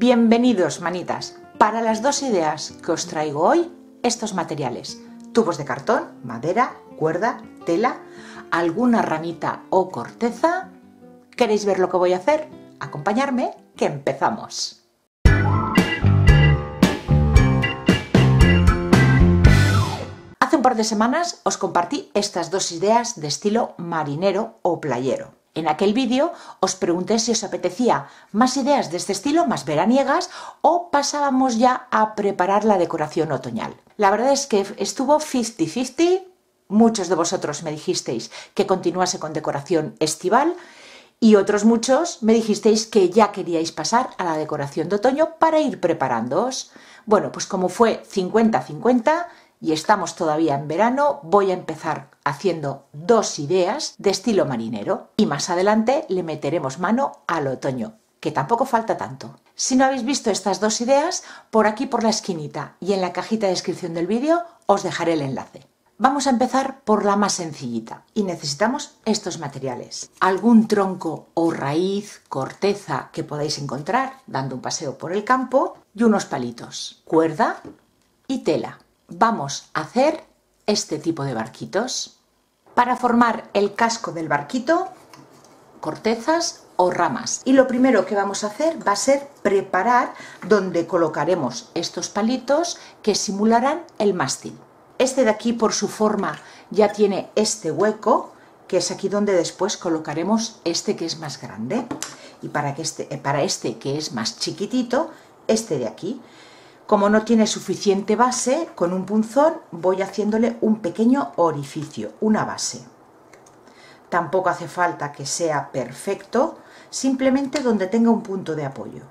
Bienvenidos, manitas. Para las dos ideas que os traigo hoy, estos materiales: tubos de cartón, madera, cuerda, tela, alguna ramita o corteza. ¿Queréis ver lo que voy a hacer? Acompañarme, que empezamos. Hace un par de semanas os compartí estas dos ideas de estilo marinero o playero. En aquel vídeo os pregunté si os apetecía más ideas de este estilo, más veraniegas, o pasábamos ya a preparar la decoración otoñal. La verdad es que estuvo 50-50, muchos de vosotros me dijisteis que continuase con decoración estival y otros muchos me dijisteis que ya queríais pasar a la decoración de otoño para ir preparándoos. Bueno, pues como fue 50-50, y estamos todavía en verano, voy a empezar haciendo dos ideas de estilo marinero y más adelante le meteremos mano al otoño, que tampoco falta tanto. Si no habéis visto estas dos ideas, por aquí por la esquinita y en la cajita de descripción del vídeo os dejaré el enlace. Vamos a empezar por la más sencillita y necesitamos estos materiales: algún tronco o raíz, corteza que podáis encontrar dando un paseo por el campo y unos palitos, cuerda y tela. Vamos a hacer este tipo de barquitos. Para formar el casco del barquito, cortezas o ramas. Y lo primero que vamos a hacer va a ser preparar donde colocaremos estos palitos que simularán el mástil. Este de aquí, por su forma, ya tiene este hueco, que es aquí donde después colocaremos este que es más grande. Y para este que es más chiquitito, este de aquí. Como no tiene suficiente base, con un punzón voy haciéndole un pequeño orificio, una base. Tampoco hace falta que sea perfecto, simplemente donde tenga un punto de apoyo.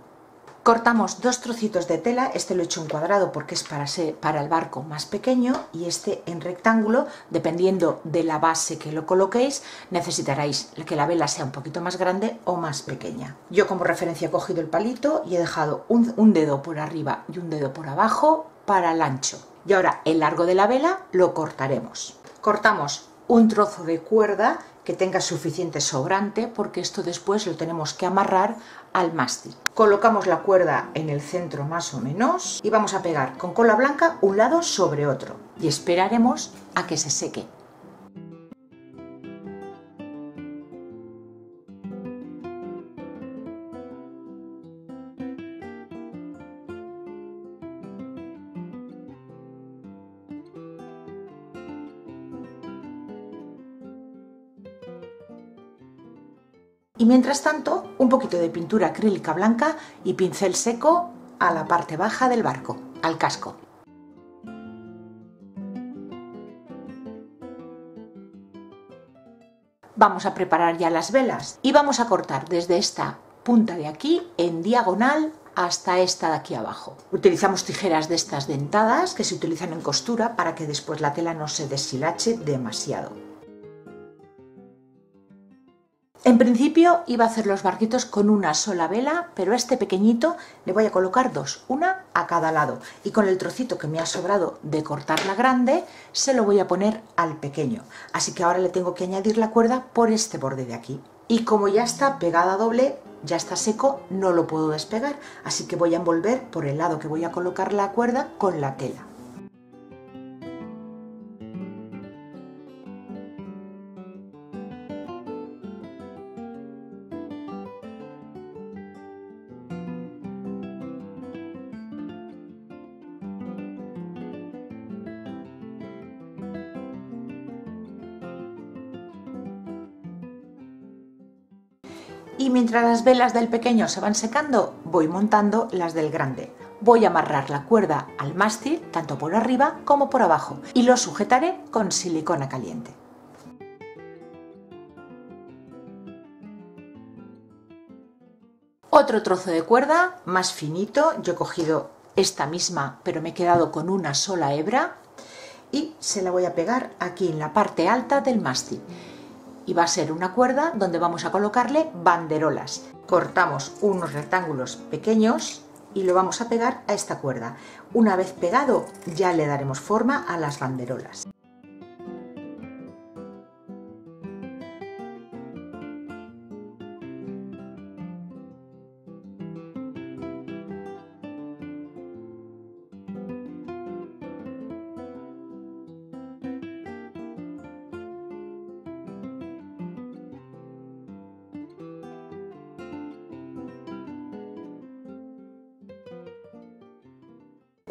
Cortamos dos trocitos de tela, este lo he hecho en cuadrado porque es para el barco más pequeño, y este en rectángulo. Dependiendo de la base que lo coloquéis, necesitaréis que la vela sea un poquito más grande o más pequeña. Yo como referencia he cogido el palito y he dejado un dedo por arriba y un dedo por abajo para el ancho. Y ahora el largo de la vela lo cortaremos. Cortamos un trozo de cuerda que tenga suficiente sobrante, porque esto después lo tenemos que amarrar al mástil. Colocamos la cuerda en el centro más o menos y vamos a pegar con cola blanca un lado sobre otro y esperaremos a que se seque. Y mientras tanto, un poquito de pintura acrílica blanca y pincel seco a la parte baja del barco, al casco. Vamos a preparar ya las velas y vamos a cortar desde esta punta de aquí en diagonal hasta esta de aquí abajo. Utilizamos tijeras de estas dentadas que se utilizan en costura para que después la tela no se deshilache demasiado. En principio iba a hacer los barquitos con una sola vela, pero a este pequeñito le voy a colocar dos, una a cada lado, y con el trocito que me ha sobrado de cortar la grande se lo voy a poner al pequeño. Así que ahora le tengo que añadir la cuerda por este borde de aquí. Y como ya está pegada doble, ya está seco, no lo puedo despegar, así que voy a envolver por el lado que voy a colocar la cuerda con la tela. Y mientras las velas del pequeño se van secando, voy montando las del grande. Voy a amarrar la cuerda al mástil, tanto por arriba como por abajo, y lo sujetaré con silicona caliente. Otro trozo de cuerda más finito, yo he cogido esta misma, pero me he quedado con una sola hebra, y se la voy a pegar aquí en la parte alta del mástil. Y va a ser una cuerda donde vamos a colocarle banderolas. Cortamos unos rectángulos pequeños y lo vamos a pegar a esta cuerda. Una vez pegado ya le daremos forma a las banderolas.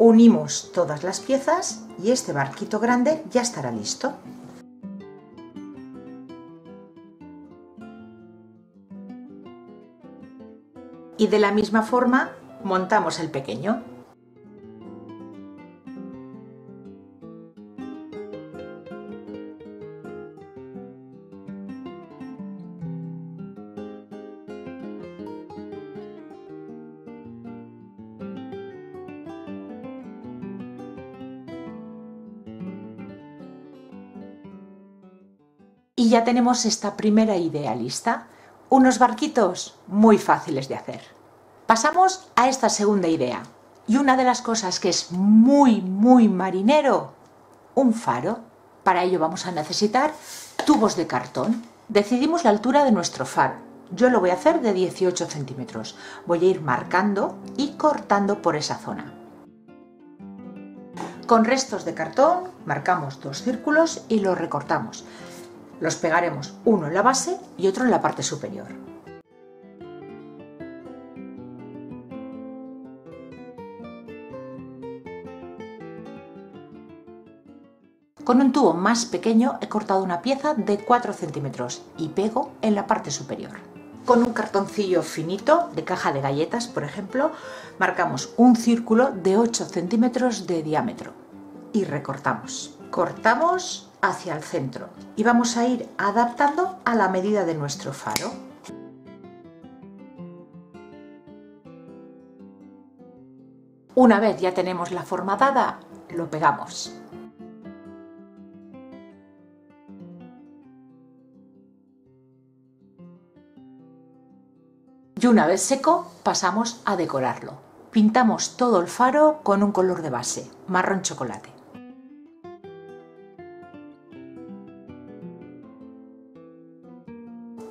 Unimos todas las piezas y este barquito grande ya estará listo. Y de la misma forma montamos el pequeño. Y ya tenemos esta primera idea lista. Unos barquitos muy fáciles de hacer. Pasamos a esta segunda idea. Y una de las cosas que es muy marinero, un faro. Para ello vamos a necesitar tubos de cartón. Decidimos la altura de nuestro faro. Yo lo voy a hacer de 18 centímetros. Voy a ir marcando y cortando por esa zona. Con restos de cartón marcamos 2 círculos y los recortamos. Los pegaremos uno en la base y otro en la parte superior. Con un tubo más pequeño he cortado una pieza de 4 centímetros y pego en la parte superior. Con un cartoncillo finito de caja de galletas, por ejemplo, marcamos un círculo de 8 centímetros de diámetro y recortamos. Cortamos hacia el centro y vamos a ir adaptando a la medida de nuestro faro. Una vez ya tenemos la forma dada, lo pegamos. Y una vez seco, pasamos a decorarlo. Pintamos todo el faro con un color de base, marrón chocolate.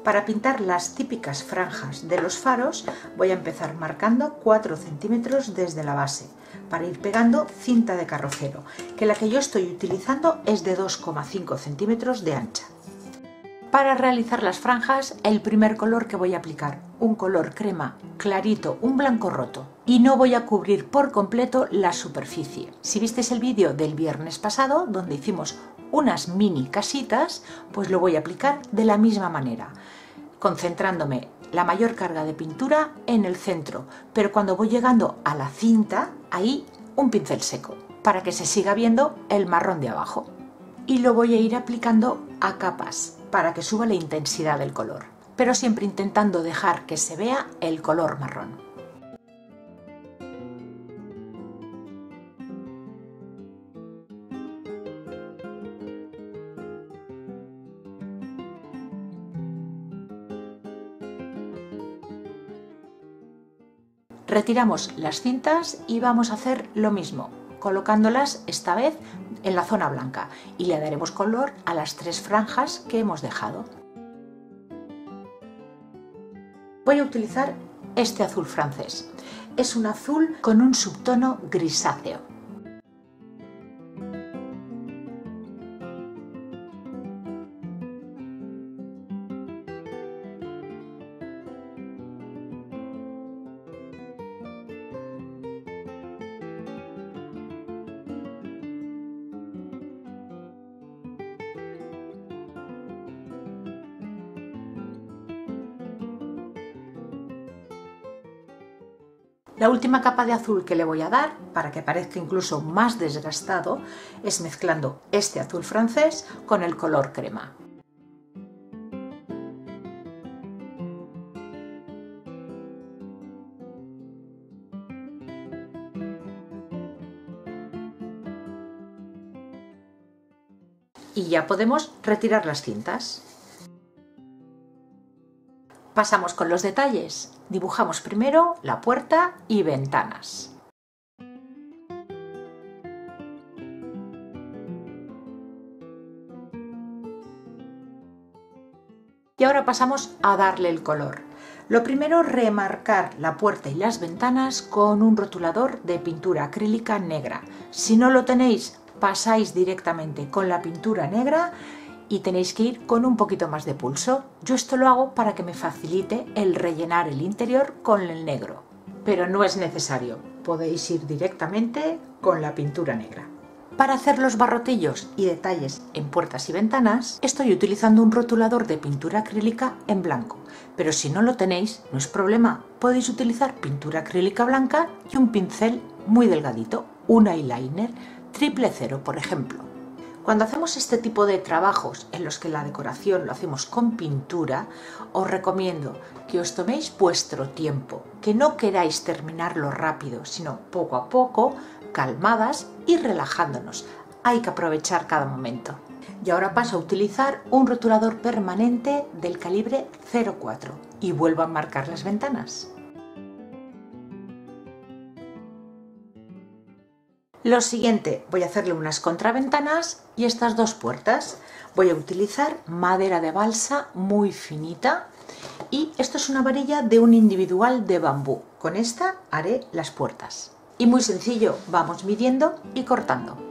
Para pintar las típicas franjas de los faros voy a empezar marcando 4 centímetros desde la base para ir pegando cinta de carrocero, que la que yo estoy utilizando es de 2,5 centímetros de ancha. Para realizar las franjas, el primer color que voy a aplicar, un color crema clarito, un blanco roto, y no voy a cubrir por completo la superficie. Si visteis el vídeo del viernes pasado, donde hicimos unas mini casitas, pues lo voy a aplicar de la misma manera, concentrándome la mayor carga de pintura en el centro, pero cuando voy llegando a la cinta, ahí un pincel seco, para que se siga viendo el marrón de abajo. Y lo voy a ir aplicando a capas, para que suba la intensidad del color, pero siempre intentando dejar que se vea el color marrón. Retiramos las cintas y vamos a hacer lo mismo, colocándolas esta vez en la zona blanca y le daremos color a las 3 franjas que hemos dejado. Voy a utilizar este azul francés. Es un azul con un subtono grisáceo. La última capa de azul que le voy a dar, para que parezca incluso más desgastado, es mezclando este azul francés con el color crema. Y ya podemos retirar las cintas. Pasamos con los detalles. Dibujamos primero la puerta y ventanas. Y ahora pasamos a darle el color. Lo primero, remarcar la puerta y las ventanas con un rotulador de pintura acrílica negra. Si no lo tenéis, pasáis directamente con la pintura negra y tenéis que ir con un poquito más de pulso. Yo esto lo hago para que me facilite el rellenar el interior con el negro. pero no es necesario, podéis ir directamente con la pintura negra. Para hacer los barrotillos y detalles en puertas y ventanas, estoy utilizando un rotulador de pintura acrílica en blanco, pero si no lo tenéis, no es problema, podéis utilizar pintura acrílica blanca y un pincel muy delgadito, un eyeliner triple cero, por ejemplo. Cuando hacemos este tipo de trabajos en los que la decoración lo hacemos con pintura, os recomiendo que os toméis vuestro tiempo, que no queráis terminarlo rápido, sino poco a poco, calmadas y relajándonos. Hay que aprovechar cada momento. Y ahora paso a utilizar un rotulador permanente del calibre 0,4 y vuelvo a marcar las ventanas. Lo siguiente, voy a hacerle unas contraventanas y estas dos puertas. Voy a utilizar madera de balsa muy finita y esto es una varilla de un individual de bambú. Con esta haré las puertas. Y muy sencillo, vamos midiendo y cortando.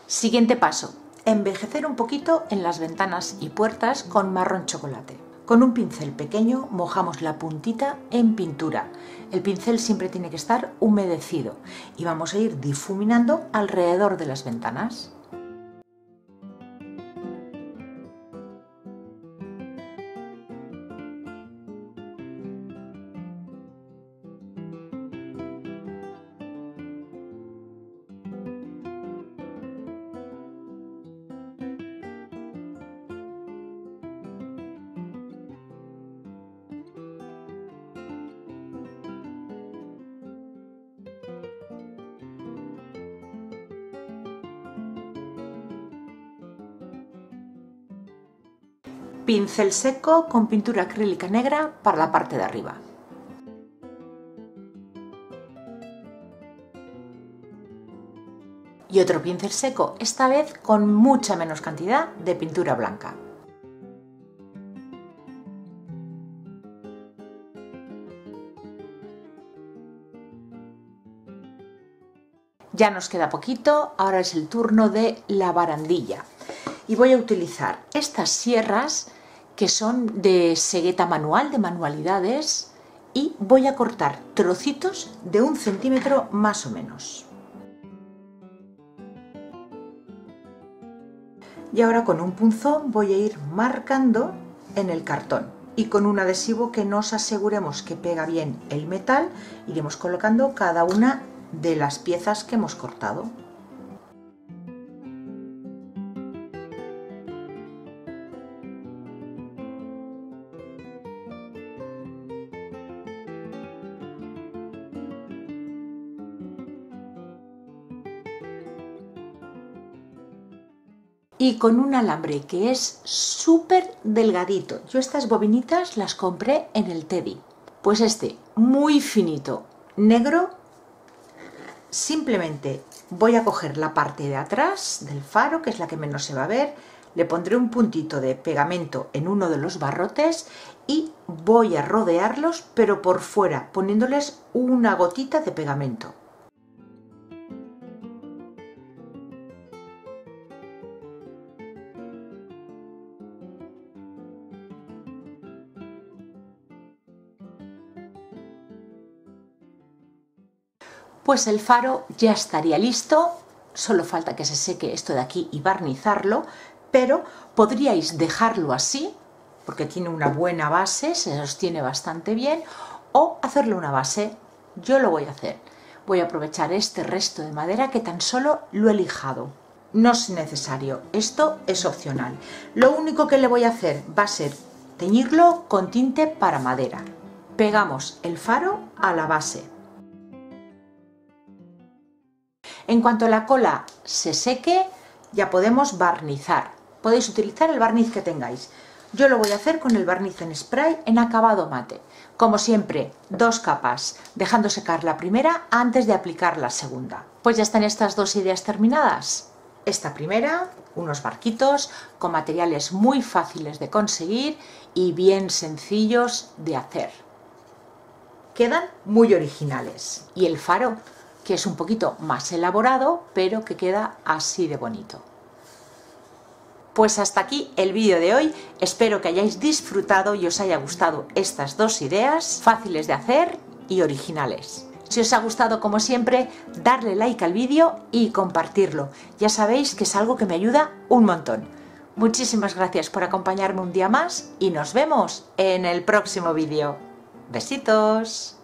Siguiente paso, envejecer un poquito en las ventanas y puertas con marrón chocolate. Con un pincel pequeño mojamos la puntita en pintura. El pincel siempre tiene que estar humedecido y vamos a ir difuminando alrededor de las ventanas. Pincel seco con pintura acrílica negra para la parte de arriba. Y otro pincel seco, esta vez con mucha menos cantidad de pintura blanca. Ya nos queda poquito, ahora es el turno de la barandilla. Y voy a utilizar estas sierras que son de segueta manual, de manualidades, y voy a cortar trocitos de 1 centímetro más o menos. Y ahora con un punzón voy a ir marcando en el cartón y con un adhesivo que nos aseguremos que pega bien el metal, iremos colocando cada una de las piezas que hemos cortado. Y con un alambre que es súper delgadito. Yo estas bobinitas las compré en el Teddy. Pues este, muy finito, negro. Simplemente voy a coger la parte de atrás del faro, que es la que menos se va a ver. Le pondré un puntito de pegamento en uno de los barrotes y voy a rodearlos, pero por fuera, poniéndoles una gotita de pegamento. Pues el faro ya estaría listo, solo falta que se seque esto de aquí y barnizarlo, pero podríais dejarlo así, porque tiene una buena base, se sostiene bastante bien, o hacerle una base. Yo lo voy a hacer. Voy a aprovechar este resto de madera que tan solo lo he lijado. No es necesario, esto es opcional. Lo único que le voy a hacer va a ser teñirlo con tinte para madera. Pegamos el faro a la base. En cuanto la cola se seque, ya podemos barnizar. Podéis utilizar el barniz que tengáis. Yo lo voy a hacer con el barniz en spray en acabado mate. Como siempre, 2 capas, dejando secar la primera antes de aplicar la segunda. Pues ya están estas 2 ideas terminadas. Esta primera, unos barquitos con materiales muy fáciles de conseguir y bien sencillos de hacer. Quedan muy originales. Y el faro, que es un poquito más elaborado, pero que queda así de bonito. Pues hasta aquí el vídeo de hoy, espero que hayáis disfrutado y os haya gustado estas 2 ideas fáciles de hacer y originales. Si os ha gustado, como siempre, darle like al vídeo y compartirlo. Ya sabéis que es algo que me ayuda un montón. Muchísimas gracias por acompañarme un día más y nos vemos en el próximo vídeo. ¡Besitos!